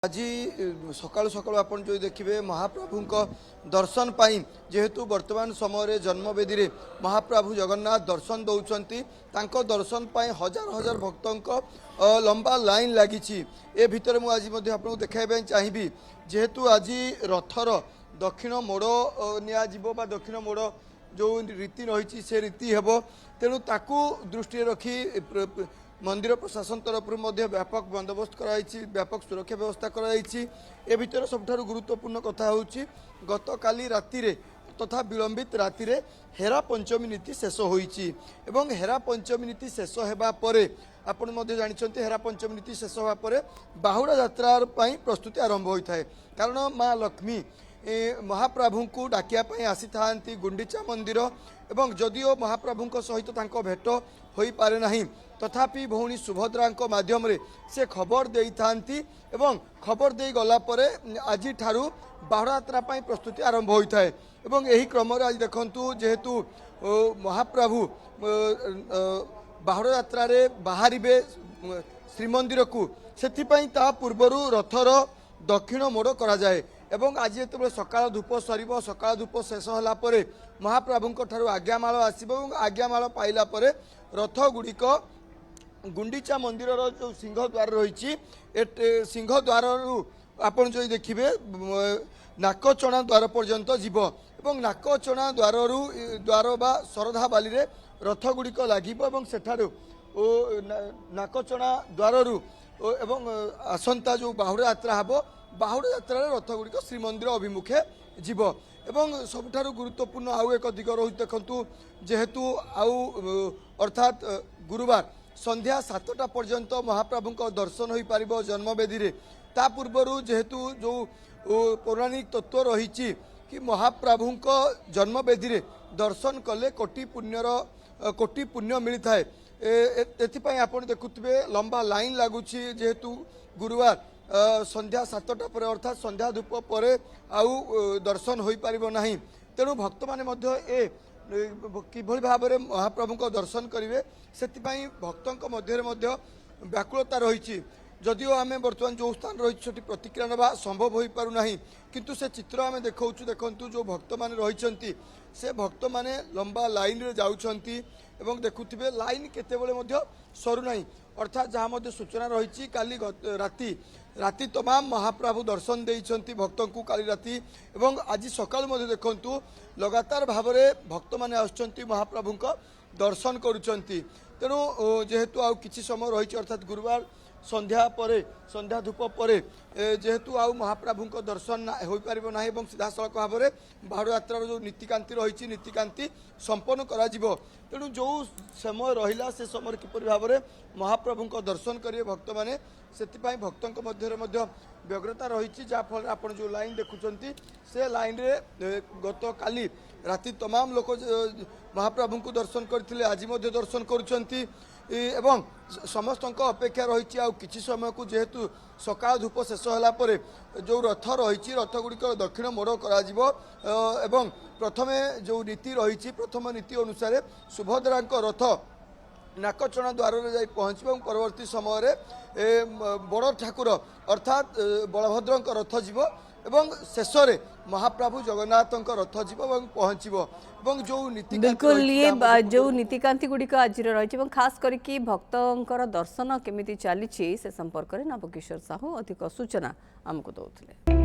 आज सकाल सकाल आपण जो देखिए महाप्रभु दर्शन पाई जेहेतु वर्तमान समय जन्मवेदी रे महाप्रभु जगन्नाथ दर्शन दौरान दर्शन पाई हजार हजार भक्तों लंबा लाइन लगी ए भितर मुझे आज आपको देखा चाहिए जेहेतु आज रथर दक्षिण मोड़ निबा दक्षिण मोड़ जो रीति रही से रीति हेब तेणु ताकू दृष्टि रखी मंदिर प्रशासन तरफ व्यापक बंदोबस्त कराई व्यापक सुरक्षा व्यवस्था कराई ए भितर सबुठारु गुरुत्वपूर्ण कथा होउची गत काली राति रे तथा विलंबित राति रे हेरा पंचमी नीति शेष होईची एवं हेरा पंचमी नीति शेष हेबा परे आपण मध्ये जानिछन्ते हेरा पंचमी नीति शेष होबा परे बाहुड़ा यात्रा पई प्रस्तुति आरंभ होइथाय कारण माँ लक्ष्मी महाप्रभु को डाकिया पई आसी थांती गुंडीचा मंदिर एवं जदिओ महाप्रभु सहित तांको भेट होई पारे नहीं तथापि भौणी सुभद्रा माध्यम रे से खबर देई थांती एवं खबर दे गला परे आज ठारू बाहुड़ा यात्रा पई प्रस्तुति आरंभ होइथाय एवं एही क्रम रे आज देखंतु जेहेतु महाप्रभु बाहुड़ा यात्रा रे बाहरिबे श्रीमंदिर को सेथि पई ता पूर्वरु रथर दक्षिण मोड़ करा जाए एवं आज जो सकाल धूप सर सकाल धूप शेष होला परे महाप्रभु ठारू आज्ञामाल आसब आज्ञामाल पाइला परे रथ गुड़िक गुंडीचा मंदिर जो सिंहद्वार रही सिंहद्वार आपड़ जो देखिए नाकचणा द्वार पर्यंत जीव एवं नाकचणा द्वार बा शरधा बाली रे रथ गुड़िक लगे सेठारू नाकचणा द्वार एवं आसंता जो बाहुड़ा यात्रा हम बाहुड़ा यात्रा रथ गुड़िक श्रीमंदिर अभिमुखे जीव एवं सबुठारु गुरुत्वपूर्ण आउ एक दिग रही देखु जेहेतु आउ अर्थात गुरुवार संध्या 7टा पर्यंत महाप्रभु दर्शन हो पार जन्मवेदी रे ता पूर्वरु जेहेतु जो पौराणिक तत्व रही कि महाप्रभु जन्मवेदी रे दर्शन कले कोटि पुण्य मिलता है एथिपाई आपण देखुथिबे लंबा लाइन लगुच जेहेतु गुरुवार संध्या 7टा पर अर्थात संध्या धूप पर आउ दर्शन हो पार ना तेणु भक्त मैंने किभली भाव में महाप्रभु दर्शन करेंगे से भक्तों मध्य व्याकुलता रही जदिओ आम बर्तमान जो स्थान रही प्रतिक्रिया ना संभव हो पारना किंतु से चित्र आम देखा देखु जो भक्त मैंने रही से भक्त मैंने लंबा लाइन रे जाउछंती एवं देखुथिबे लाइन केतेबेले सरुना अर्थात जहाँ सूचना रही काली राति राति तमाम महाप्रभु दर्शन देइछंती भक्तों को काली राति एवं आज सकाल देखंतु लगातार भाव में भक्त मैंने आसुचंती महाप्रभु दर्शन करुचंती तेणु जेहेतु आउ किछि समय रही अर्थात गुरुवार संध्या परे संध्या धूप परे जेहेतु आउ महाप्रभु दर्शन हो पार ना सीधा सड़क भाव में बाहुड़ा यात्रा जो नीतिकांति रही नीतिकांति संपन्न करा जिवो तेणु जो समय रहिला से समय किपरि भाव में महाप्रभु दर्शन करेंगे भक्त मैंने से भक्तों मध्य व्यग्रता रही जहाँफल आप जो लाइन देखुं से लाइन रे गत काली राति तमाम लोक महाप्रभु को दर्शन करते आज दर्शन करुँच एवं समस्त अपेक्षा रही आउ किछि समय को जेहेतु सकाल धूप शेष होला परे जो रथ रही रथ गुड़िक दक्षिण मोड़ एवं प्रथमे जो नीति रही प्रथम नीति अनुसार सुभद्रा रथ नाकचणा द्वार रे जाई पहुँच परवर्ती समय बड़ ठाकुर अर्थात बलभद्र रथ जीव एवं शेष महाप्रभु जगन्नाथ रथ जीव पहुँचब जो नीति बिल्कुल ये जो नीतिकांति गुड़िक आज रही खास करके भक्तों दर्शन केमिति चली से संपर्क में नवकिशोर साहू अधिक सूचना आमको दौले।